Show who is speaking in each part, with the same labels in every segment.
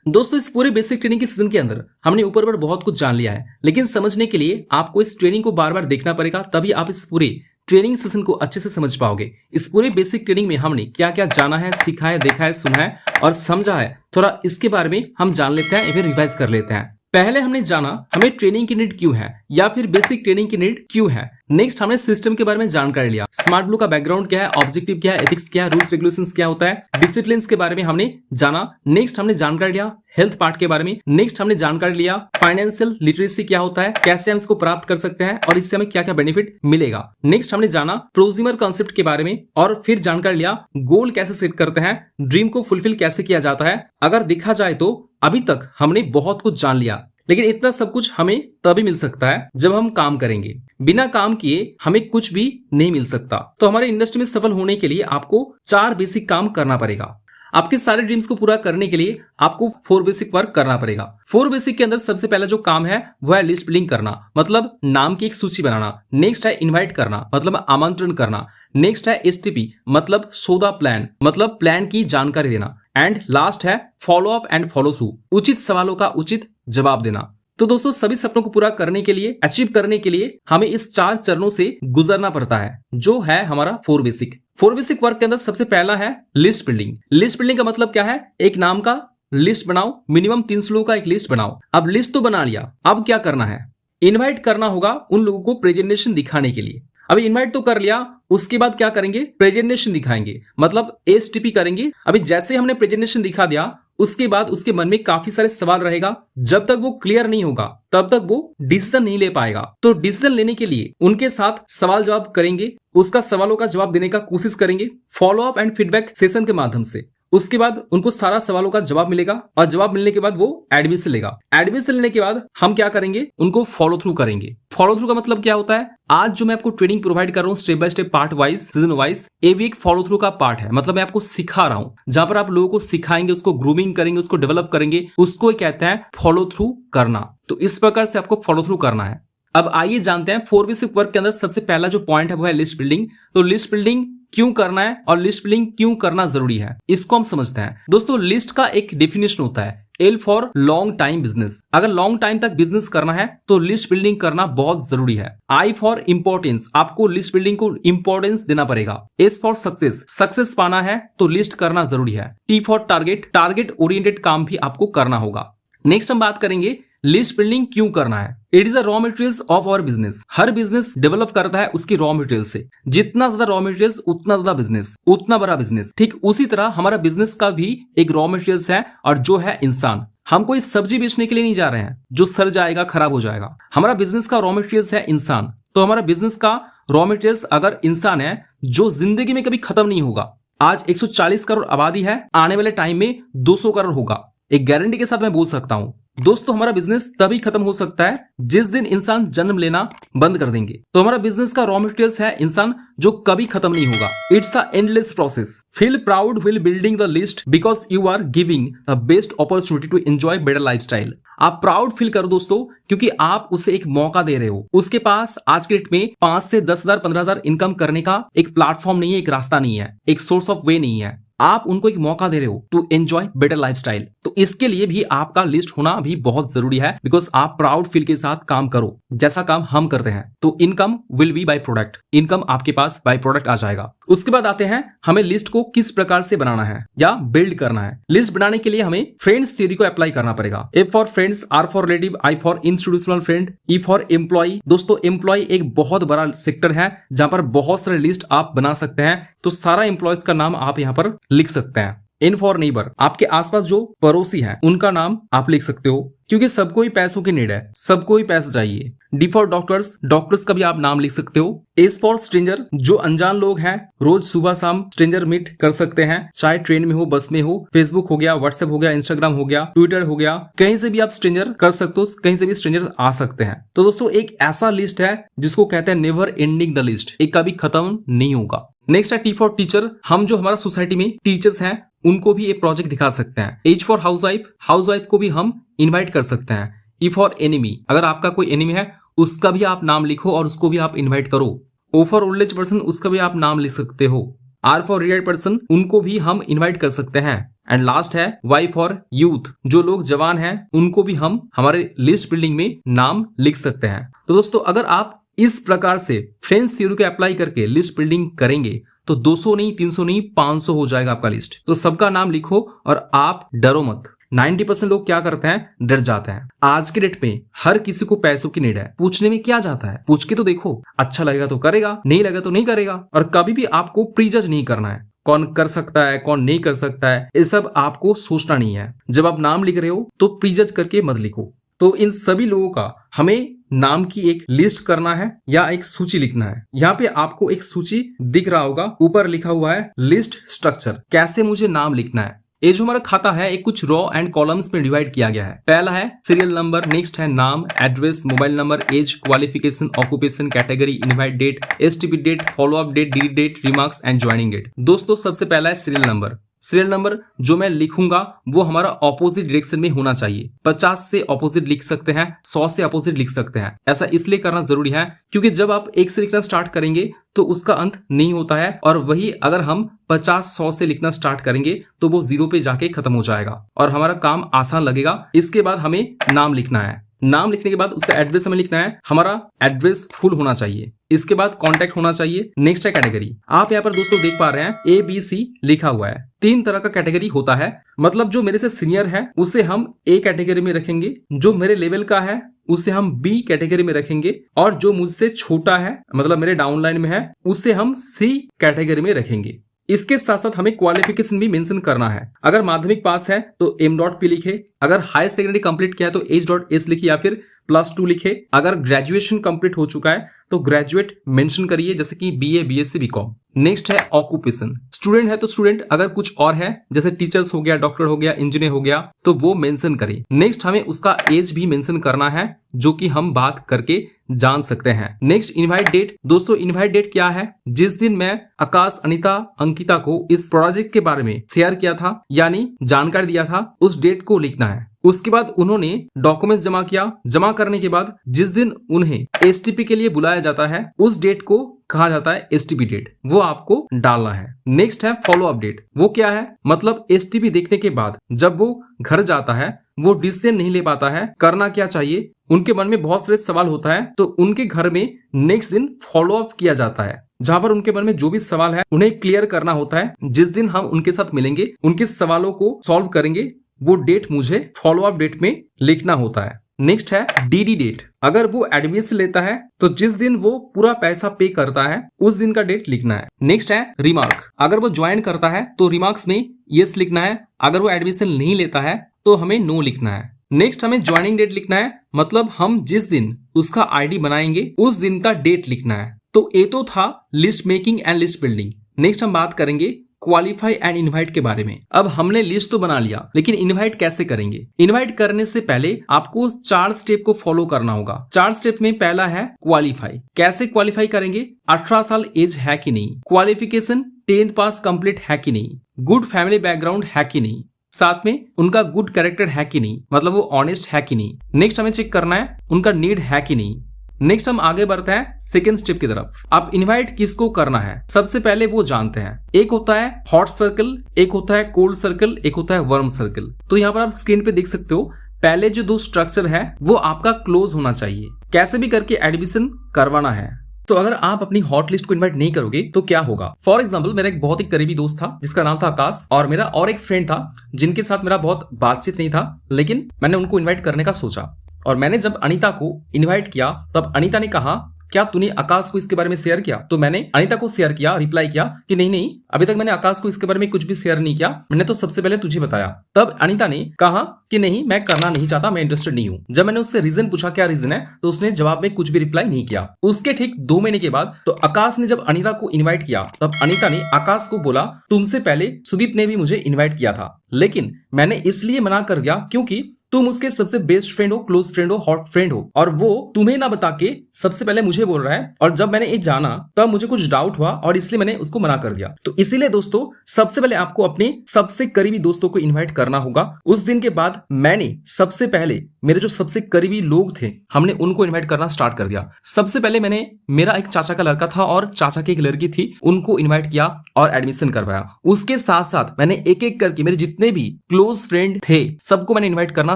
Speaker 1: दोस्तों इस पूरे बेसिक ट्रेनिंग के सीजन के अंदर हमने ऊपर पर बहुत कुछ जान लिया है, लेकिन समझने के लिए आपको इस ट्रेनिंग को बार बार देखना पड़ेगा, तभी आप इस पूरे ट्रेनिंग सेशन को अच्छे से समझ पाओगे। इस पूरे बेसिक ट्रेनिंग में हमने क्या क्या जाना है, सीखा है, देखा है, सुना है और समझा है, थोड़ा इसके बारे में हम जान लेते हैं या फिर रिवाइज कर लेते हैं। पहले हमने जाना हमें ट्रेनिंग की नीड क्यों है या फिर बेसिक ट्रेनिंग की नीड क्यों है। नेक्स्ट हमने सिस्टम के बारे में जानकारी लिया, स्मार्ट ब्लू का बैकग्राउंड क्या है, ऑब्जेक्टिव क्या है, एथिक्स क्या है, रूल्स रेगुलेशंस क्या होता है, डिसिप्लिन के बारे में हमने जाना। नेक्स्ट हमने जानकारी लिया हेल्थ पार्ट के बारे में। नेक्स्ट हमने जानकारी लिया फाइनेंशियल लिटरेसी क्या होता है, कैसे हम इसको प्राप्त कर सकते हैं और इससे हमें क्या क्या बेनिफिट मिलेगा। नेक्स्ट हमने जाना प्रोज्यूमर कॉन्सेप्ट के बारे में और फिर जानकारी लिया गोल कैसे सेट करते हैं, ड्रीम को फुलफिल कैसे किया जाता है। अगर देखा जाए तो अभी तक हमने बहुत कुछ जान लिया, लेकिन इतना सब कुछ हमें तभी मिल सकता है जब हम काम करेंगे। बिना काम किए हमें कुछ भी नहीं मिल सकता। तो हमारे इंडस्ट्री में सफल होने के लिए आपको 4 बेसिक काम करना पड़ेगा। आपके सारे ड्रीम्स को पूरा करने के लिए आपको 4 बेसिक वर्क करना पड़ेगा। 4 बेसिक के अंदर सबसे पहला जो काम है वो है लिस्ट बिल्डिंग करना, मतलब नाम की एक सूची बनाना। नेक्स्ट है इनवाइट करना, मतलब आमंत्रण करना। नेक्स्ट है एसटीपी, मतलब सौदा प्लान, मतलब प्लान की जानकारी देना। एंड लास्ट है follow up and follow through, उचित सवालों का उचित जवाब देना। तो दोस्तों सभी सपनों को पूरा करने के लिए, अचीव करने के लिए हमें इस 4 चरणों से गुजरना पड़ता है, जो है हमारा 4 बेसिक वर्क के अंदर सबसे पहला है लिस्ट बिल्डिंग। लिस्ट बिल्डिंग का मतलब क्या है, एक नाम का लिस्ट बनाओ, मिनिमम 300 लोगों का एक लिस्ट बनाओ। अब लिस्ट तो बना लिया, अब क्या करना है, इनवाइट करना होगा उन लोगों को प्रेजेंटेशन दिखाने के लिए। अभी इनवाइट तो कर लिया, उसके बाद क्या करेंगे, प्रेजेंटेशन दिखाएंगे, मतलब एसटीपी करेंगे। अभी जैसे हमने प्रेजेंटेशन दिखा दिया, उसके बाद उसके मन में काफी सारे सवाल रहेगा। जब तक वो क्लियर नहीं होगा तब तक वो डिसीजन नहीं ले पाएगा। तो डिसीजन लेने के लिए उनके साथ सवाल जवाब करेंगे, उसका सवालों का जवाब देने का कोशिश करेंगे follow up and feedback session के माध्यम से। उसके बाद उनको सारा सवालों का जवाब मिलेगा और जवाब मिलने के बाद वो एडमिशन लेगा। एडमिशन लेने के बाद हम क्या करेंगे, उनको फॉलो थ्रू करेंगे। फॉलो थ्रू का मतलब क्या होता है, आज जो मैं आपको ट्रेनिंग प्रोवाइड कर रहा हूँ step by step, part wise, season wise, ये भी एक फॉलो थ्रू का पार्ट है। मतलब मैं आपको सिखा रहा हूँ, जहां पर आप लोगों को सिखाएंगे, उसको ग्रूमिंग करेंगे, उसको डेवलप करेंगे, उसको कहते हैं फॉलो थ्रू करना। तो इस प्रकार से आपको फॉलो थ्रू करना है। अब आइए जानते हैं 4 बेसिक वर्क के अंदर सबसे पहला जो पॉइंट है वो है लिस्ट बिल्डिंग। तो लिस्ट बिल्डिंग क्यों करना है और लिस्ट बिल्डिंग क्यों करना जरूरी है, इसको हम समझते हैं। दोस्तों लिस्ट का एक डेफिनेशन होता है L for long time business. अगर लॉन्ग टाइम तक बिजनेस करना है तो लिस्ट बिल्डिंग करना बहुत जरूरी है। I फॉर इंपॉर्टेंस, आपको लिस्ट बिल्डिंग को इंपॉर्टेंस देना पड़ेगा। S फॉर सक्सेस, सक्सेस पाना है तो लिस्ट करना जरूरी है। T for target, target oriented काम भी आपको करना होगा। नेक्स्ट हम बात करेंगे लिस्ट बिल्डिंग क्यों करना है। It is a raw materials of our business. हर बिजनेस डेवलप करता है उसकी रॉ मटेरियल से। जितना ज्यादा रॉ मटेरियल्स उतना ज्यादा बिजनेस, उतना बड़ा बिजनेस। ठीक उसी तरह हमारा बिजनेस का भी एक रॉ मटेरियल्स है और जो है इंसान। हम कोई सब्जी बेचने के लिए नहीं जा रहे हैं जो सड़ जाएगा, खराब हो जाएगा। हमारा बिजनेस का रॉ मटेरियल्स है इंसान। तो हमारा बिजनेस का रॉ मटेरियल्स अगर इंसान है जो जिंदगी में कभी खत्म नहीं होगा। आज 140 करोड़ आबादी है, आने वाले टाइम में 200 करोड़ होगा, एक गारंटी के साथ मैं बोल सकता हूं। दोस्तों हमारा बिजनेस तभी खत्म हो सकता है जिस दिन इंसान जन्म लेना बंद कर देंगे। तो हमारा बिजनेस का रॉ मटेरियल्स है इंसान, जो कभी खत्म नहीं होगा। It's a endless process. Feel proud while building the list because you are giving the best opportunity to enjoy better lifestyle. आप प्राउड फील करो दोस्तों, क्योंकि आप उसे एक मौका दे रहे हो। उसके पास आज के डेट में 5 से 10,000 15,000 इनकम करने का एक प्लेटफॉर्म नहीं है, एक रास्ता नहीं है, एक सोर्स ऑफ वे नहीं है। आप उनको एक मौका दे रहे हो टू एंजॉय बेटर लाइफस्टाइल। तो इसके लिए भी आपका लिस्ट होना भी बहुत जरूरी है, बिकॉज आप प्राउड फील के साथ काम करो जैसा काम हम करते हैं। तो income will be by product, income आपके पास बाय प्रोडक्ट आ जाएगा। उसके बाद आते हैं हमें लिस्ट को किस प्रकार से बनाना है या बिल्ड करना है। लिस्ट बनाने के लिए हमें फ्रेंड्स थ्योरी को अप्लाई करना पड़ेगा। F for friends, R for relative, I for institutional friend, E for employ. दोस्तों एम्प्लॉय एक बहुत बड़ा सेक्टर है जहां पर बहुत सारे लिस्ट आप बना सकते हैं। तो सारा एम्प्लॉयज का नाम आप यहाँ पर लिख सकते हैं। N फॉर नेबर, आपके आसपास जो पड़ोसी हैं उनका नाम आप लिख सकते हो, क्योंकि सबको ही पैसों की नीड है, सबको ही पैसा चाहिए। D फॉर डॉक्टर्स, डॉक्टर्स का भी आप नाम लिख सकते हो। S फॉर स्ट्रेंजर, जो अनजान लोग हैं रोज सुबह शाम स्ट्रेंजर मीट कर सकते हैं, चाहे ट्रेन में हो, बस में हो। फेसबुक हो गया, व्हाट्सएप हो गया, इंस्टाग्राम हो गया, ट्विटर हो गया, कहीं से भी आप स्ट्रेंजर कर सकते हो, कहीं से भी स्ट्रेंजर आ सकते हैं। तो दोस्तों एक ऐसा लिस्ट है जिसको कहते हैं नेवर एंडिंग द लिस्ट, एक कभी खत्म नहीं होगा। नेक्स्ट है T फॉर टीचर, हम जो हमारा सोसाइटी में टीचर्स हैं उनको भी एक प्रोजेक्ट दिखा सकते हैं। H फॉर हाउसवाइफ, हाउसवाइफ को भी हम इनवाइट कर सकते हैं। E फॉर एनिमी, अगर आपका कोई एनिमी है उसका भी आप नाम लिखो और उसको भी आप इनवाइट करो। O for old age person, उसका भी आप नाम लिख सकते हो। R फॉर रिटायर्ड पर्सन, उनको भी हम इनवाइट कर सकते हैं। एंड लास्ट है वाई फॉर यूथ, जो लोग जवान हैं उनको भी हम हमारे लिस्ट बिल्डिंग में नाम लिख सकते हैं। तो दोस्तों अगर आप इस प्रकार से फ्रेंच थ्योरी को अप्लाई करके लिस्ट बिल्डिंग करेंगे तो 200 नहीं, 300 नहीं, 500 हो जाएगा आपका लिस्ट। तो सबका नाम लिखो और आप डरो मत। 90% लोग क्या करते हैं, डर जाते हैं। आज के डेट में हर किसी को पैसों की नीड है, पूछने में क्या जाता है, पूछ के तो देखो, अच्छा लगेगा तो करेगा, नहीं लगेगा तो नहीं करेगा। और कभी भी आपको प्रीजज नहीं करना है, कौन कर सकता है कौन नहीं कर सकता है, ये सब आपको सोचना नहीं है। जब आप नाम लिख रहे हो तो प्रीजज करके मत लिखो। तो इन सभी लोगों का हमें नाम की एक लिस्ट करना है या एक सूची लिखना है। यहाँ पे आपको एक सूची दिख रहा होगा, ऊपर लिखा हुआ है लिस्ट स्ट्रक्चर। कैसे मुझे नाम लिखना है, ये जो हमारा खाता है एक कुछ रॉ एंड कॉलम्स में डिवाइड किया गया है। पहला है सीरियल नंबर, नेक्स्ट है नाम, address, mobile number, age, qualification, occupation, category, invite date, STP date, follow up date, delete date, remarks and joining date. दोस्तों सबसे पहला है सीरियल नंबर। सीरियल नंबर जो मैं लिखूंगा वो हमारा ऑपोजिट डायरेक्शन में होना चाहिए। 50 से ऑपोजिट लिख सकते हैं, 100 से ऑपोजिट लिख सकते हैं। ऐसा इसलिए करना जरूरी है क्योंकि जब आप 1 से लिखना स्टार्ट करेंगे तो उसका अंत नहीं होता है, और वही अगर हम 50-100 से लिखना स्टार्ट करेंगे तो वो 0 पे जाके खत्म हो जाएगा और हमारा काम आसान लगेगा। इसके बाद हमें नाम लिखना है। नाम लिखने के बाद उसका एड्रेस हमें लिखना है, हमारा एड्रेस फुल होना चाहिए। इसके बाद कॉन्टैक्ट होना चाहिए। नेक्स्ट है कैटेगरी। आप यहाँ पर दोस्तों देख पा रहे हैं ABC लिखा हुआ है। 3 तरह का कैटेगरी होता है, मतलब जो मेरे से सीनियर है उसे हम A कैटेगरी में रखेंगे, जो मेरे लेवल का है उसे हम B कैटेगरी में रखेंगे, और जो मुझसे छोटा है मतलब मेरे डाउनलाइन में है उसे हम C कैटेगरी में रखेंगे। इसके साथ साथ हमें क्वालिफिकेशन भी मेंशन करना है। अगर माध्यमिक पास है तो M.P लिखे, अगर हायर सेकेंडरी कंप्लीट किया है तो H.S लिखिए या फिर +2 लिखे। अगर ग्रेजुएशन कंप्लीट हो चुका है तो ग्रेजुएट मेंशन करिए, जैसे कि BA, BSc, BCom। नेक्स्ट है ऑक्यूपेशन। स्टूडेंट है तो स्टूडेंट, अगर कुछ और है जैसे टीचर्स हो गया, डॉक्टर हो गया, इंजीनियर हो गया तो वो मेंशन करिए। नेक्स्ट हमें उसका एज भी मेंशन करना है जो कि हम बात करके जान सकते हैं। Next invite date. दोस्तों इनवाइट डेट क्या है, जिस दिन मैं आकाश, अनीता, अंकिता को इस प्रोजेक्ट के बारे में शेयर किया था यानी जानकारी दिया था, उस डेट को लिखना है। उसके बाद उन्होंने डॉक्यूमेंट्स जमा किया, जमा करने के बाद जिस दिन उन्हें STP के लिए बुलाया जाता है उस डेट को कहा जाता है STP डेट, वो आपको डालना है। नेक्स्ट है फॉलो अप डेट। वो क्या है, मतलब STP देखने के बाद जब वो घर जाता है वो डिसीजन नहीं ले पाता है करना क्या चाहिए, उनके मन में बहुत सारे सवाल होता है, तो उनके घर में नेक्स्ट दिन फॉलो अप किया जाता है, जहां पर उनके मन में जो भी सवाल है उन्हें क्लियर करना होता है। जिस दिन हम उनके साथ मिलेंगे उनके सवालों को सॉल्व करेंगे, वो डेट मुझे फॉलो अप डेट में लिखना होता है। नेक्स्ट है DD डेट। अगर वो एडमिशन लेता है तो जिस दिन वो पूरा पैसा पे करता है उस दिन का डेट लिखना है। नेक्स्ट है रिमार्क। अगर वो ज्वाइन करता है तो रिमार्क्स में यस लिखना है, अगर वो एडमिशन नहीं लेता है तो हमें नो लिखना है। नेक्स्ट हमें ज्वाइनिंग डेट लिखना है, मतलब हम जिस दिन उसका ID बनाएंगे उस दिन का डेट लिखना है। तो ये तो था list making and list building. Next हम बात करेंगे क्वालिफाई एंड इनवाइट के बारे में। अब हमने लिस्ट तो बना लिया, लेकिन इनवाइट कैसे करेंगे। इनवाइट करने से पहले आपको 4 स्टेप को फॉलो करना होगा। 4 स्टेप में पहला है क्वालिफाई। कैसे क्वालिफाई करेंगे, 18 साल एज है कि नहीं, क्वालिफिकेशन 10th पास कंप्लीट है कि नहीं, गुड फैमिली बैकग्राउंड है कि नहीं, साथ में उनका गुड कैरेक्टर है कि नहीं, मतलब वो ऑनेस्ट है कि नहीं। नेक्स्ट हमें चेक करना है उनका नीड है कि नहीं। नेक्स्ट हम आगे बढ़ते हैं सेकेंड स्टेप की तरफ। आप इनवाइट किसको करना है, सबसे पहले वो जानते हैं। एक होता है हॉट सर्कल, एक होता है कोल्ड सर्कल, एक होता है वार्म सर्कल। तो यहाँ पर आप स्क्रीन पे देख सकते हो, पहले जो 2 स्ट्रक्चर है वो आपका क्लोज होना चाहिए। कैसे भी करके एडमिशन करवाना है। तो अगर आप अपनी हॉट लिस्ट को इनवाइट नहीं करोगे तो क्या होगा। फॉर एग्जाम्पल मेरा एक बहुत ही करीबी दोस्त था जिसका नाम था आकाश, और मेरा और एक फ्रेंड था जिनके साथ मेरा बहुत बातचीत नहीं था, लेकिन मैंने उनको इन्वाइट करने का सोचा। और मैंने जब अनीता को इनवाइट किया तब अनीता ने कहा क्या तूने आकाश को इसके बारे में शेयर किया। तो मैंने अनीता को शेयर किया, रिप्लाई किया कि नहीं नहीं, अभी तक मैंने आकाश को इसके बारे में कुछ भी शेयर नहीं किया, मैंने तो सबसे पहले तुझे बताया। तब अनीता ने कहा कि नहीं मैं करना नहीं चाहता, मैं इंटरेस्टेड नहीं हूँ। जब मैंने उससे रीजन पूछा क्या रीजन है, तो उसने जवाब में कुछ भी रिप्लाई नहीं किया। उसके ठीक 2 महीने के बाद तो आकाश ने जब अनीता को इन्वाइट किया तब अनीता ने आकाश को बोला तुमसे पहले सुदीप ने भी मुझे इन्वाइट किया था, लेकिन मैंने इसलिए मना कर दिया क्योंकि तुम उसके सबसे बेस्ट फ्रेंड हो, क्लोज फ्रेंड हो, हॉट फ्रेंड हो, और वो तुम्हें ना बता के सबसे पहले मुझे बोल रहा है, और जब मैंने ये जाना तब मुझे कुछ डाउट हुआ और इसलिए मैंने उसको मना कर दिया। तो इसीलिए दोस्तों सबसे पहले आपको अपने सबसे करीबी दोस्तों को इन्वाइट करना होगा। उस दिन के बाद मैंने सबसे पहले मेरे जो सबसे करीबी लोग थे हमने उनको इन्वाइट करना स्टार्ट कर दिया। सबसे पहले मैंने मेरा एक चाचा का लड़का था और चाचा की एक लड़की थी, उनको इन्वाइट किया और एडमिशन करवाया। उसके साथ साथ मैंने एक एक करके मेरे जितने भी क्लोज फ्रेंड थे सबको मैंने इन्वाइट करना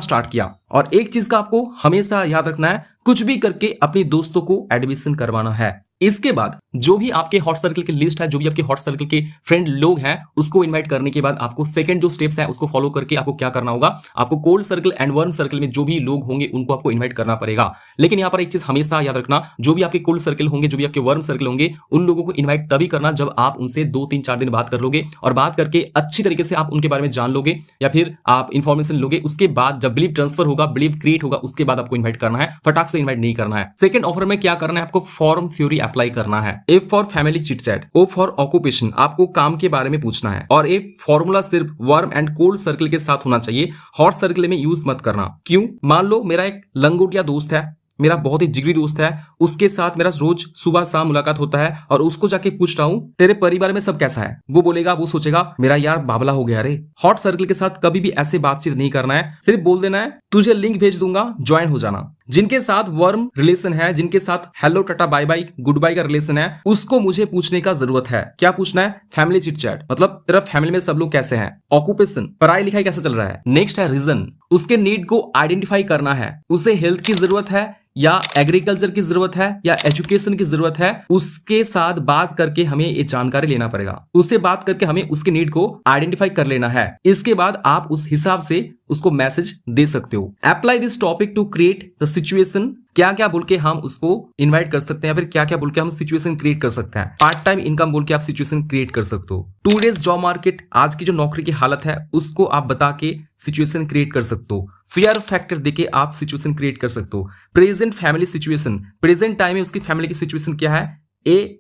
Speaker 1: स्टार्ट किया। और एक चीज का आपको हमेशा याद रखना है, कुछ भी करके अपने दोस्तों को एडमिशन करवाना है। इसके बाद जो भी आपके हॉट सर्कल की लिस्ट है, जो भी आपके हॉट सर्कल के फ्रेंड लोग हैं, उसको इनवाइट करने के बाद आपको सेकंड जो स्टेप्स है उसको फॉलो करके आपको क्या करना होगा, आपको cold circle and warm circle में जो भी लोग होंगे उनको आपको इनवाइट करना पड़ेगा। लेकिन यहाँ पर एक चीज हमेशा याद रखना, जो भी आपके कोल्ड सर्कल होंगे, जो भी आपके वार्म सर्कल होंगे, उन लोगों को इन्वाइट तभी करना जब आप उनसे 2-3-4 दिन बात कर लोगे और बात करके अच्छी तरीके से आप उनके बारे में जान लोगे या फिर आप इंफॉर्मेशन लोगे। उसके बाद जब बिलीव ट्रांसफर होगा, बिलीव क्रिएट होगा, उसके बाद आपको इन्वाइट करना है, फटाक से इन्वाइट नहीं करना है। सेकंड ऑफर में क्या करना है, आपको फॉर्म थ्योरी अप्लाई करना है। A for family chit chat, O for occupation, आपको काम के बारे में पूछना है। और ए फॉर्मूला सिर्फ वार्म एंड कोल्ड सर्कल के साथ होना चाहिए, हॉट सर्कल में यूज मत करना। क्यों? मान लो मेरा एक लंगोटिया दोस्त है, मेरा बहुत ही जिगरी दोस्त है, उसके साथ मेरा रोज सुबह शाम मुलाकात होता है और उसको जाके पूछ रहा हूं तेरे परिवार में सब कैसा है, वो बोलेगा, वो सोचेगा मेरा यार बाबला हो गया रे। हॉट सर्कल के साथ कभी भी ऐसे बातचीत नहीं करना है, सिर्फ बोल देना है तुझे लिंक भेज दूंगा, ज्वाइन हो जाना। जिनके साथ वर्म रिलेशन है, जिनके साथ hello tata bye bye good bye का रिलेशन है, उसको मुझे पूछने का जरूरत है। क्या पूछना है? फैमिली चिट चैट, मतलब तेरा फैमिली में सब लोग कैसे हैं। ऑक्यूपेशन, पढ़ाई लिखाई कैसे चल रहा है। नेक्स्ट है रीजन, उसके नीड को आइडेंटिफाई करना है। उसे हेल्थ की जरूरत है या एग्रीकल्चर की जरूरत है या एजुकेशन की जरूरत है, उसके साथ बात करके हमें ये जानकारी लेना पड़ेगा। उससे बात करके हमें उसके नीड को आइडेंटिफाई कर लेना है। इसके बाद आप उस हिसाब से उसको मैसेज दे सकते हो। Apply this topic to create the situation, क्या क्या बोल के हम उसको इनवाइट कर सकते हैं, फिर क्या क्या बोल के हम सिचुएशन क्रिएट कर सकते हैं। पार्ट टाइम इनकम बोल के आप सिचुएशन क्रिएट कर सकते हो। 2 डेज जॉब मार्केट, आज की जो नौकरी की हालत है उसको आप बता के सिचुएशन क्रिएट कर सकते हो। फियर फैक्टर देके आप सिचुएशन क्रिएट कर सकते हो। Present family situation, present time में उसकी फैमिली की सिचुएशन क्या है,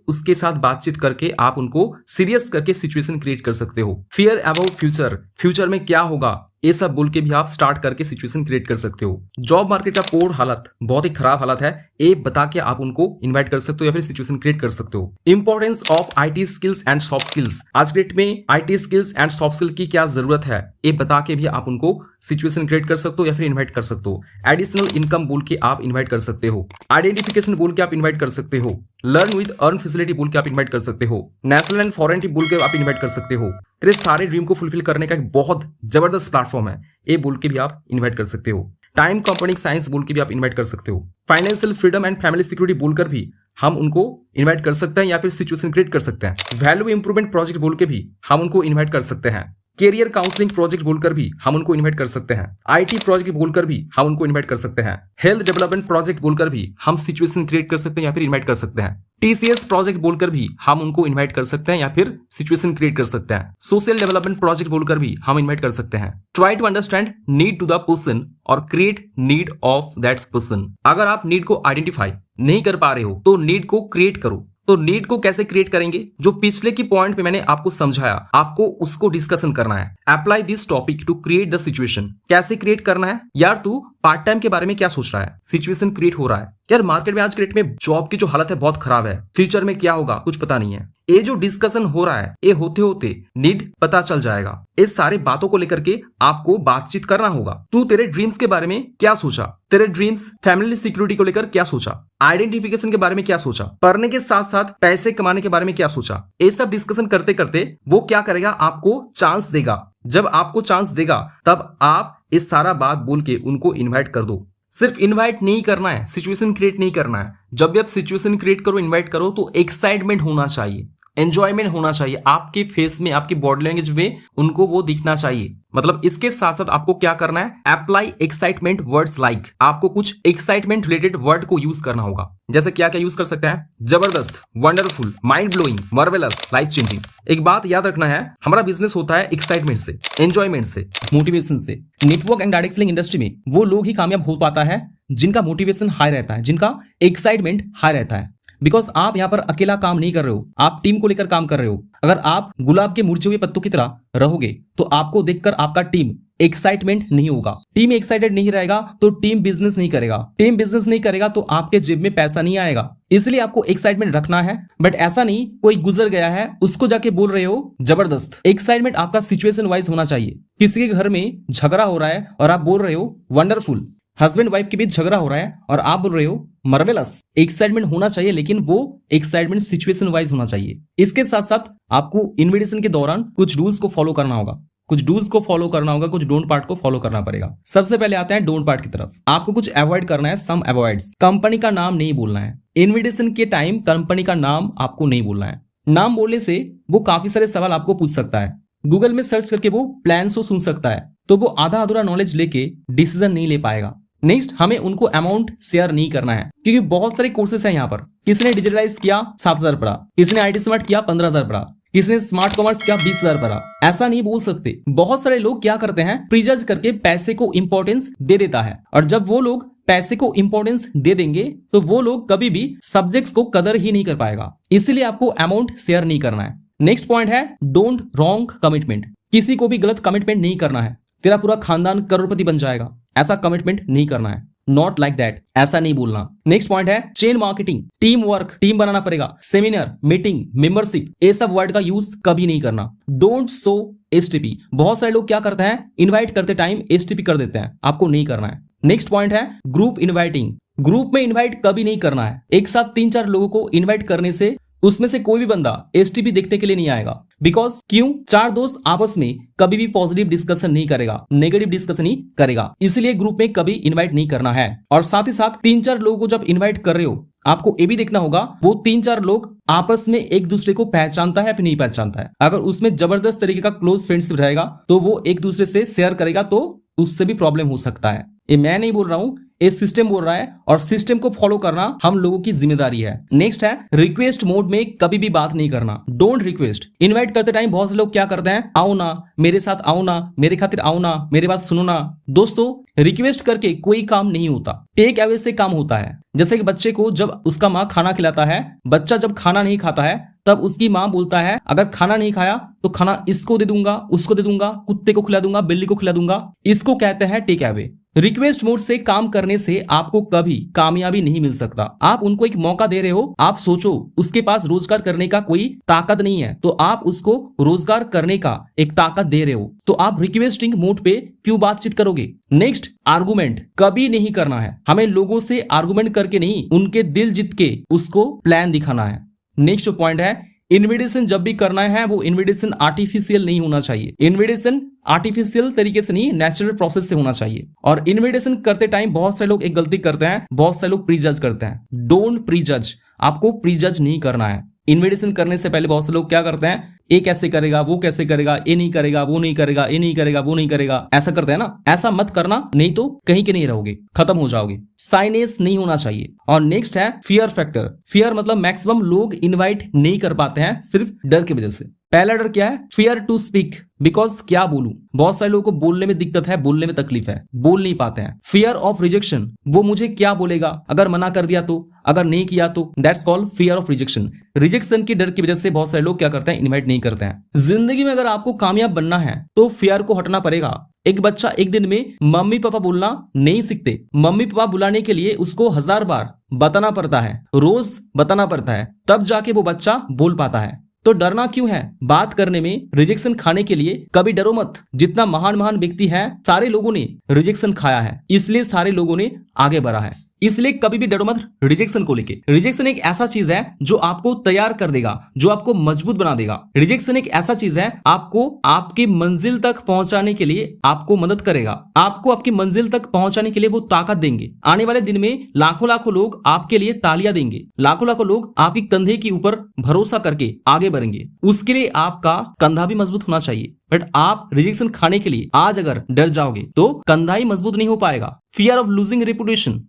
Speaker 1: उसके साथ बातचीत करके आप उनको सीरियस करके सिचुएशन क्रिएट कर सकते हो। फियर अबाउट फ्यूचर, फ्यूचर में क्या होगा, ये सब बोल के भी आप स्टार्ट करके सिचुएशन क्रिएट कर सकते हो। जॉब मार्केट का पोर हालत, बहुत ही खराब हालत है, ये बता के आप उनको इनवाइट कर सकते हो या फिर सिचुएशन क्रिएट कर सकते हो। Importance of IT skills and soft skills, आज के डेट में IT skills and soft skill की क्या जरूरत है, ये बता के भी आप उनको सिचुएशन क्रिएट कर सकते हो या फिर इन्वाइट कर सकते हो। एडिशनल इनकम बोल के आप इन्वाइट कर सकते हो। आइडेंटिफिकेशन बोल के आप इन्वाइट कर सकते हो। लर्न विद अर्न फैसिलिटी बोल के आप इन्वाइट कर सकते हो। नेशनल एंड फॉरेन ट्रिप बोल के आप इन्वाइट कर सकते हो। तेरे सारे ड्रीम को फुलफिल करने का एक बहुत जबरदस्त प्लेटफॉर्म है, ये बोल के भी आप इन्वाइट कर सकते हो। टाइम कंपाउंडिंग साइंस बोल के भी आप इन्वाइट कर सकते हो। Financial freedom and family security बोलकर भी हम उनको इन्वाइट कर सकते हैं या फिर सिचुएशन क्रिएट कर सकते हैं। वैल्यू इंप्रूवमेंट प्रोजेक्ट बोल के भी हम उनको इन्वाइट कर सकते हैं। कैरियर काउंसलिंग प्रोजेक्ट बोलकर भी हम उनको इन्वाइट कर सकते हैं। आईटी प्रोजेक्ट बोलकर भी हम उनको इन्वाइट कर सकते हैं। हेल्थ डेवलपमेंट प्रोजेक्ट बोलकर भी हम सिचुएशन क्रिएट कर सकते हैं या फिर इन्वाइट कर सकते हैं। टीसीएस प्रोजेक्ट बोलकर भी हम उनको इन्वाइट कर सकते हैं या फिर सिचुएशन क्रिएट कर सकते हैं। सोशल डेवलपमेंट प्रोजेक्ट बोलकर भी हम इन्वाइट कर सकते हैं। Try to understand need to the person और create need of that person, अगर आप नीड को आइडेंटिफाई नहीं कर पा रहे हो तो नीड को क्रिएट करो। तो नीड को कैसे क्रिएट करेंगे, जो पिछले की पॉइंट पे मैंने आपको समझाया, आपको उसको डिस्कशन करना है। Apply this topic to create the situation, कैसे क्रिएट करना है। यार तू पार्ट टाइम के बारे में क्या सोच रहा है, सिचुएशन क्रिएट हो रहा है। यार मार्केट में आज के डेट में जॉब की जो हालत है बहुत खराब है, फ्यूचर में क्या होगा कुछ पता नहीं है। ये जो डिस्कशन हो रहा है, ये होते होते नीड पता चल जाएगा। इस सारे बातों को लेकर के आपको बातचीत करना होगा। तू तेरे ड्रीम्स के बारे में क्या सोचा, तेरे ड्रीम्स फैमिली सिक्योरिटी को लेकर क्या सोचा, आइडेंटिफिकेशन के बारे में क्या सोचा, पढ़ने के साथ साथ पैसे कमाने के बारे में क्या सोचा। ये सब डिस्कशन करते करते वो क्या करेगा, आपको चांस देगा। जब आपको चांस देगा तब आप इस सारा बात बोल के उनको इन्वाइट कर दो। सिर्फ इनवाइट नहीं करना है, सिचुएशन क्रिएट नहीं करना है। जब भी आप सिचुएशन क्रिएट करो, इनवाइट करो, तो एक्साइटमेंट होना चाहिए, एंजॉयमेंट होना चाहिए आपके फेस में, आपकी बॉडी लैंग्वेज में उनको वो दिखना चाहिए। मतलब इसके साथ साथ आपको क्या करना है, अप्लाई एक्साइटमेंट वर्ड्स लाइक, आपको कुछ एक्साइटमेंट रिलेटेड वर्ड को यूज करना होगा। जैसे क्या क्या यूज कर सकते हैं, जबरदस्त, wonderful, mind blowing, marvellous, life changing. एक बात याद रखना है, हमारा बिजनेस होता है एक्साइटमेंट से, एंजॉयमेंट से, मोटिवेशन से। Network and direct selling industry में वो लोग ही कामयाब हो पाता है जिनका मोटिवेशन हाई रहता है, जिनका एक्साइटमेंट हाई रहता है। बिकॉज आप यहाँ पर अकेला काम नहीं कर रहे हो, आप टीम को लेकर काम कर रहे हो। अगर आप गुलाब के मुरझे हुए पत्तों की तरह रहोगे तो आपको देखकर आपका टीम एक्साइटमेंट नहीं होगा। टीम एक्साइटेड नहीं रहेगा तो टीम बिजनेस नहीं करेगा, टीम बिजनेस नहीं करेगा तो आपके जेब में पैसा नहीं आएगा। इसलिए आपको एक्साइटमेंट रखना है, बट ऐसा नहीं कोई गुजर गया है उसको जाके बोल रहे हो जबरदस्त। एक्साइटमेंट आपका सिचुएशन वाइज होना चाहिए। किसी के घर में झगड़ा हो रहा है और आप बोल रहे हो वंडरफुल, हस्बैंड वाइफ के बीच झगड़ा हो रहा है और आप बोल रहे हो मार्वेलस। एक्साइटमेंट होना चाहिए, लेकिन वो एक्साइटमेंट सिचुएशन वाइज होना चाहिए। इसके साथ साथ आपको इन्विटेशन के दौरान कुछ रूल्स को फॉलो करना होगा, कुछ डूज को फॉलो करना होगा, कुछ डोंट पार्ट को फॉलो करना पड़ेगा। सबसे पहले आते हैं डोंट पार्ट की तरफ। आपको कुछ अवॉइड करना है, सम अवॉइड्स। कंपनी का नाम नहीं बोलना है इन्विटेशन के टाइम, कंपनी का नाम आपको नहीं बोलना है। नाम बोलने से वो काफी सारे सवाल आपको पूछ सकता है, गूगल में सर्च करके वो प्लान को सुन सकता है, तो वो आधा अधूरा नॉलेज लेके डिसीजन नहीं ले पाएगा। नेक्स्ट, हमें उनको अमाउंट शेयर नहीं करना है, क्योंकि बहुत सारे कोर्सेस हैं यहाँ पर। किसी ने डिजिटलाइज किया 7,000 पड़ा, किसी ने IT स्मार्ट किया 15,000 पड़ा, किसी ने स्मार्ट कॉमर्स किया 20,000 पड़ा। ऐसा नहीं बोल सकते। बहुत सारे लोग क्या करते हैं, प्रीजज करके पैसे को इंपॉर्टेंस दे देता है, और जब वो लोग पैसे को इंपॉर्टेंस दे देंगे तो वो लोग कभी भी सब्जेक्ट्स को कदर ही नहीं कर पाएगा। इसलिए आपको अमाउंट शेयर नहीं करना है। नेक्स्ट पॉइंट है डोंट रॉन्ग कमिटमेंट। किसी को भी गलत कमिटमेंट नहीं करना है, तेरा पूरा खानदान करोड़पति बन जाएगा, ऐसा कमिटमेंट नहीं करना है। नॉट लाइक दैट, ऐसा नहीं बोलना। नेक्स्ट पॉइंट है chain marketing, team work, team बनाना पड़ेगा, सेमिनार, मीटिंग, मेंबरशिप, ये सब वर्ड का यूज कभी नहीं करना। Don't show STP। बहुत सारे लोग क्या करते हैं, इनवाइट करते टाइम STP कर देते हैं, आपको नहीं करना है। नेक्स्ट पॉइंट है ग्रुप इनवाइटिंग। ग्रुप में इनवाइट कभी नहीं करना है। एक साथ 3-4 लोगों को इनवाइट करने से उसमें से कोई भी बंदा STP देखने के लिए नहीं आएगा। बिकॉज क्यों, 4 दोस्त आपस में कभी भी पॉजिटिव डिस्कशन नहीं करेगा, नेगेटिव डिस्कशन ही करेगा। इसलिए ग्रुप में कभी इनवाइट नहीं करना है। और साथ ही साथ 3-4 लोगों को जब इनवाइट कर रहे हो, आपको ये भी देखना होगा वो 3-4 लोग आपस में एक दूसरे को पहचानता है या नहीं पहचानता है। अगर उसमें जबरदस्त तरीके का क्लोज फ्रेंडशिप रहेगा तो वो एक दूसरे से शेयर करेगा, तो उससे भी प्रॉब्लम हो सकता है। ये मैं नहीं बोल रहा हूं, ये सिस्टम बोल रहा है, और सिस्टम को फॉलो करना हम लोगों की जिम्मेदारी है। नेक्स्ट है रिक्वेस्ट मोड में कभी भी बात नहीं करना। Don't request. इनवाइट करते टाइम बहुत से लोग क्या करते हैं, आओ ना मेरे साथ, आओ ना मेरे खातिर, आओ ना मेरे बात सुनो ना। दोस्तों, रिक्वेस्ट करके कोई काम नहीं होता, टेक अवे से काम होता है। जैसे कि बच्चे को जब उसका माँ खाना खिलाता है, बच्चा जब खाना नहीं खाता है तब उसकी माँ बोलता है अगर खाना नहीं खाया तो खाना इसको दे दूंगा, उसको दे दूंगा, कुत्ते को खिला दूंगा, बिल्ली को खिला दूंगा। इसको कहते हैं टेक अवे। रिक्वेस्ट मोड से काम करने से आपको कभी कामयाबी नहीं मिल सकता। आप उनको एक मौका दे रहे हो, आप सोचो उसके पास रोजगार करने का कोई ताकत नहीं है, तो आप उसको रोजगार करने का एक ताकत दे रहे हो, तो आप रिक्वेस्टिंग मोड पे क्यों बातचीत करोगे। नेक्स्ट, आर्गुमेंट कभी नहीं करना है। हमें लोगों से आर्गुमेंट करके नहीं, उनके दिल जीत के उसको प्लान दिखाना है। नेक्स्ट पॉइंट है इनविटेशन जब भी करना है वो इनविटेशन आर्टिफिशियल नहीं होना चाहिए। इनविटेशन आर्टिफिशियल तरीके से नहीं, नेचुरल प्रोसेस से होना चाहिए। और इनविटेशन करते टाइम बहुत सारे लोग एक गलती करते हैं, बहुत सारे लोग प्रीजज करते हैं। डोंट प्रीजज। आपको प्रीजज नहीं करना है। इनविटेशन करने से पहले बहुत से लोग क्या करते हैं, ये कैसे करेगा, वो कैसे करेगा, ये नहीं करेगा, वो नहीं करेगा, ये नहीं करेगा, वो नहीं करेगा, ऐसा करते हैं ना। ऐसा मत करना, नहीं तो कहीं के नहीं रहोगे, खत्म हो जाओगे। साइनेस नहीं होना चाहिए। और नेक्स्ट है फियर फैक्टर। फियर मतलब मैक्सिमम लोग इनवाइट नहीं कर पाते हैं सिर्फ डर की वजह से। पहला डर क्या है, फियर टू स्पीक, बिकॉज क्या बोलूं। बहुत सारे लोगों को बोलने में दिक्कत है, बोलने में तकलीफ है, बोल नहीं पाते हैं। फियर ऑफ रिजेक्शन, वो मुझे क्या बोलेगा, अगर मना कर दिया तो, अगर नहीं किया तो, that's called fear of rejection. Rejection की डर की वजह से बहुत सारे लोग क्या करते हैं, इनवाइट नहीं करते हैं। जिंदगी में अगर आपको कामयाब बनना है तो फियर को हटना पड़ेगा। एक बच्चा एक दिन में मम्मी पापा बोलना नहीं सीखते। मम्मी पापा बुलाने के लिए उसको 1000 बार बताना पड़ता है, रोज बताना पड़ता है, तब जाके वो बच्चा बोल पाता है। तो डरना क्यों है बात करने में, रिजेक्शन खाने के लिए कभी डरो मत। जितना महान महान व्यक्ति है, सारे लोगों ने रिजेक्शन खाया है, इसलिए सारे लोगों ने आगे बढ़ा है। इसलिए कभी भी डरो मत रिजेक्शन को लेके। रिजेक्शन एक ऐसा चीज है जो आपको तैयार कर देगा, जो आपको मजबूत बना देगा। रिजेक्शन एक ऐसा चीज है आपको आपकी मंजिल तक पहुंचाने के लिए आपको मदद करेगा, आपको आपकी मंजिल तक पहुंचाने के लिए वो ताकत देंगे। आने वाले दिन में लाखों लाखों लोग आपके लिए तालियां देंगे, लाखों लाखों लोग आपके कंधे के ऊपर भरोसा करके आगे बढ़ेंगे। उसके लिए आपका कंधा भी मजबूत होना चाहिए। बट आप रिजेक्शन खाने के लिए आज अगर डर जाओगे तो कंधा ही मजबूत नहीं हो पाएगा। Fear of losing reputation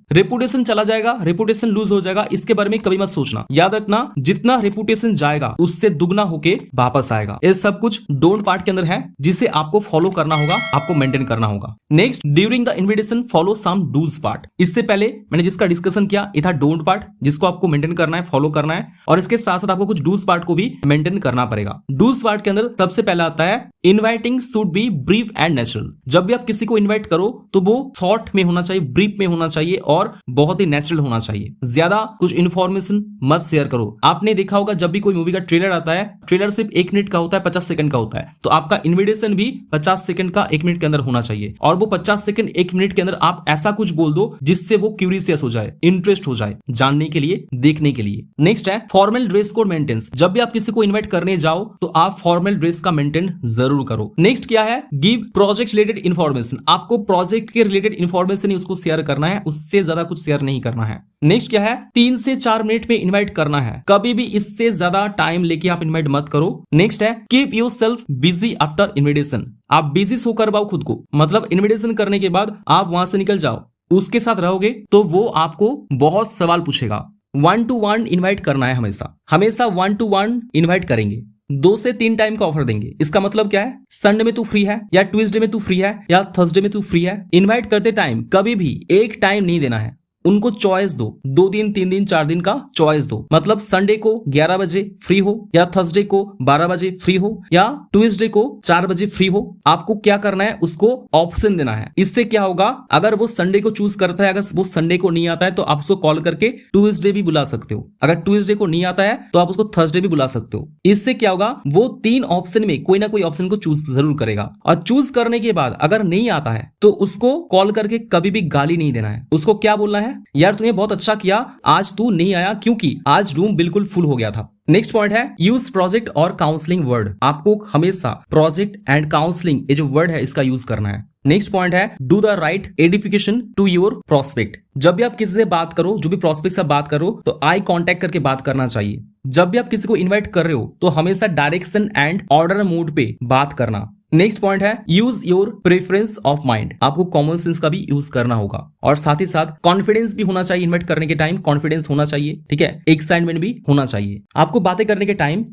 Speaker 1: reputation चला जाएगा, रेपुटेशन लूज हो जाएगा, इसके बारे में कभी मत सोचना। याद रखना, जितना रेपुटेशन जाएगा उससे दुगना होके वापस आएगा। ये सब कुछ डोंट पार्ट के अंदर है, जिसे आपको फॉलो करना होगा, आपको मेंटेन करना होगा। Next, during the invitation follow some dos part. इससे पहले मैंने जिसका डिस्कशन किया ये था डोंट पार्ट, जिसको आपको मेंटेन करना है, फॉलो करना है, और इसके साथ साथ आपको कुछ डूज पार्ट को भी मेंटेन करना पड़ेगा। डूज पार्ट के अंदर सबसे पहला आता है inviting should be brief and natural. जब भी आप किसी को इनवाइट करो तो वो शॉर्ट में होना चाहिए, ब्रीफ में होना चाहिए और बहुत ही नेचुरल होना चाहिए। ज्यादा कुछ इन्फॉर्मेशन मत शेयर करो। आपने देखा होगा जब भी कोई मूवी का ट्रेलर आता है, ट्रेलर सिर्फ 1 मिनट का होता है, 50 सेकंड का होता है, तो आपका इन्विटेशन भी 50 सेकंड का 1 मिनट के अंदर होना चाहिए। और वो 50 सेकंड 1 मिनट के अंदर आप ऐसा कुछ बोल दो जिससे वो क्यूरियस हो जाए, इंटरेस्ट हो जाए जानने के लिए, देखने के लिए। नेक्स्ट है फॉर्मल ड्रेस कोड मेंटेन। जब भी आप किसी को इन्वाइट करने जाओ तो आप फॉर्मल ड्रेस का मेंटेन जरूर करो। नेक्स्ट क्या है, गिव प्रोजेक्ट रिलेटेड इन्फॉर्मेशन। आपको प्रोजेक्ट के रिलेटेड इन्फॉर्मेशन ही उसको शेयर करना है, उससे ज्यादा कुछ शेयर नहीं करना है। नेक्स्ट क्या है, 3 से 4 मिनट में इन्वाइट करना है, कभी भी इससे ज्यादा टाइम लेके आप इन्वाइट मत करो। नेक्स्ट है keep yourself busy after invitation. आप बिजी शो करवाओ खुद को, मतलब इन्विटेशन करने के बाद आप वहां से निकल जाओ, उसके साथ रहोगे तो वो आपको बहुत सवाल पूछेगा। 1 to 1 इन्वाइट करना है, हमेशा 1 to 1 इन्वाइट करेंगे। 2 से 3 टाइम का ऑफर देंगे। इसका मतलब क्या है, संडे में तू फ्री है, या ट्यूसडे में तू फ्री है, या थर्सडे में तू फ्री है। इन्वाइट करते टाइम कभी भी एक टाइम नहीं देना है, उनको चॉइस दो। 2 दिन, 3 दिन, 4 दिन का चॉइस दो। मतलब संडे को 11 बजे फ्री हो, या थर्सडे को 12 बजे फ्री हो, या ट्यूसडे को 4 बजे फ्री हो। आपको क्या करना है, उसको ऑप्शन देना है। इससे क्या होगा, अगर वो संडे को चूज करता है, अगर वो संडे को नहीं आता है तो आप उसको कॉल करके ट्यूसडे भी बुला सकते हो। अगर ट्यूसडे को नहीं आता है तो आप उसको थर्सडे भी बुला सकते हो। इससे क्या होगा, वो 3 ऑप्शन में कोई ना कोई ऑप्शन को चूज जरूर करेगा। और चूज करने के बाद अगर नहीं आता है तो उसको कॉल करके कभी भी गाली नहीं देना है। उसको क्या बोलना है, यार तूने बहुत अच्छा किया, आज तू नहीं आया क्योंकि आज रूम बिल्कुल फुल हो गया था। नेक्स्ट पॉइंट है यूज प्रोजेक्ट और काउंसलिंग वर्ड। आपको हमेशा प्रोजेक्ट एंड काउंसलिंग ये जो वर्ड है इसका यूज करना है। नेक्स्ट पॉइंट है do the right edification to your prospect. जब भी आप किसी से बात करो, जो भी प्रोस्पेक्ट से बात करो, तो आई कांटेक्ट करके बात करना चाहिए। जब भी आप किसी को इन्वाइट कर रहे हो तो हमेशा डायरेक्शन एंड ऑर्डर मोड पे बात करना। नेक्स्ट पॉइंट है use your preference of mind. आपको कॉमन सेंस का भी यूज करना होगा, और साथ ही साथ कॉन्फिडेंस भी होना चाहिए। इन्वाइट करने के टाइम कॉन्फिडेंस होना चाहिए, ठीक है, एक्साइटमेंट भी होना चाहिए। आपको बातें करने के टाइम,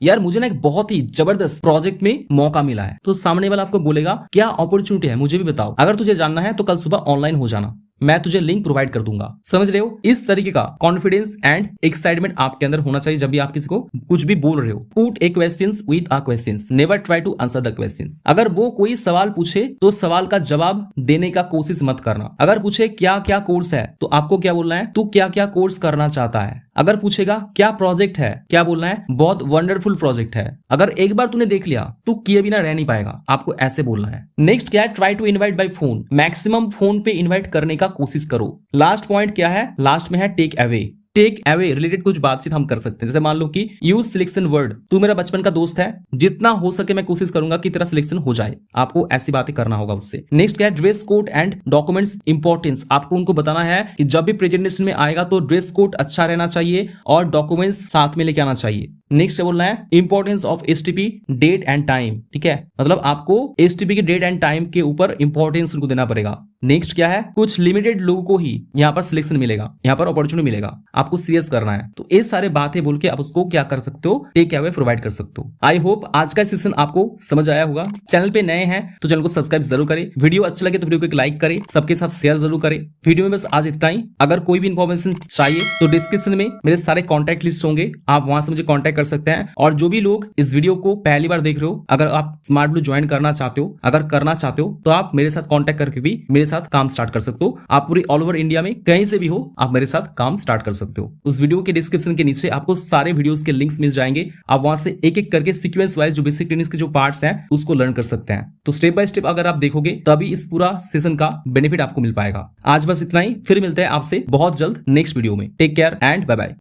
Speaker 1: यार मुझे ना एक बहुत ही जबरदस्त प्रोजेक्ट में मौका मिला है, तो सामने वाला आपको बोलेगा क्या अपॉर्चुनिटी है, मुझे भी बताओ। अगर तुझे जानना है तो कल सुबह ऑनलाइन हो जाना, मैं तुझे लिंक प्रोवाइड कर दूंगा। समझ रहे हो, इस तरीके का कॉन्फिडेंस एंड एक्साइटमेंट आपके अंदर होना चाहिए जब भी आप किसी को कुछ भी बोल रहे हो। Put a questions with a questions, never try to answer the questions. अगर वो कोई सवाल पूछे तो सवाल का जवाब देने का कोशिश मत करना। अगर पूछे क्या क्या कोर्स है तो आपको क्या बोलना है, तू क्या क्या कोर्स करना चाहता है। अगर पूछेगा क्या प्रोजेक्ट है, क्या बोलना है, बहुत वंडरफुल प्रोजेक्ट है। अगर एक बार तूने देख लिया तू किए बिना रह नहीं पाएगा, आपको ऐसे बोलना है। नेक्स्ट क्या है, try to invite by phone. Maximum phone पे इनवाइट करने का कोशिश करो। लास्ट पॉइंट क्या है, लास्ट में है take away. Take away related कुछ बातचीत हम कर सकते हैं। जैसे मान लो कि यूज सिलेक्शन वर्ड, तू मेरा बचपन का दोस्त है, जितना हो सके मैं कोशिश करूंगा कि तेरा सिलेक्शन हो जाए। आपको ऐसी बातें करना होगा उससे। नेक्स्ट क्या है, dress code and documents importance. आपको उनको बताना है कि जब भी प्रेजेंटेशन में आएगा तो ड्रेस कोड अच्छा रहना चाहिए और डॉक्यूमेंट्स साथ में लेके आना चाहिए। नेक्स्ट बोलना है importance of STP date and time, ठीक है, मतलब आपको एसटीपी के डेट एंड टाइम के ऊपर इंपॉर्टेंस उनको देना पड़ेगा। नेक्स्ट क्या है, कुछ लिमिटेड लोगों को ही यहाँ पर सिलेक्शन मिलेगा, यहाँ पर अपॉर्चुनिटी मिलेगा, आपको सीरियस करना है। तो ये सारे बातें बोल के आप उसको क्या कर सकते हो, टेक अवे प्रोवाइड कर सकते हो। आई होप आज का सेशन आपको समझ आया होगा। चैनल पे नए हैं तो चैनल को सब्सक्राइब जरूर करें। वीडियो अच्छा लगे तो वीडियो को एक लाइक करें, सबके साथ शेयर जरूर करें। वीडियो में बस आज इतना ही। अगर कोई भी इंफॉर्मेशन चाहिए तो डिस्क्रिप्शन में मेरे सारे कॉन्टैक्ट लिस्ट होंगे, आप वहां से मुझे कॉन्टैक्ट कर सकते हैं। और जो भी लोग इस वीडियो को पहली बार देख रहे हो, अगर आप स्मार्ट ब्लू ज्वाइन करना चाहते हो, अगर करना चाहते हो तो आप मेरे साथ कॉन्टैक्ट करके भी मेरे साथ काम स्टार्ट कर सकते हो। आप पूरी ऑल ओवर इंडिया में कहीं से भी हो, आप मेरे साथ काम स्टार्ट कर सकते हो। उस वीडियो के डिस्क्रिप्शन के नीचे आपको सारे वीडियोस के लिंक्स मिल जाएंगे। आप वहां से एक एक करके सीक्वेंस वाइज जो बेसिक ट्रेनिंग्स के जो पार्ट्स हैं उसको लर्न कर सकते हैं। तो स्टेप बाय स्टेप अगर आप देखोगे तभी इस पूरा सेशन का बेनिफिट आपको मिल पाएगा। आज बस इतना ही, फिर मिलते हैं आपसे बहुत जल्द नेक्स्ट वीडियो में। Take care and bye bye.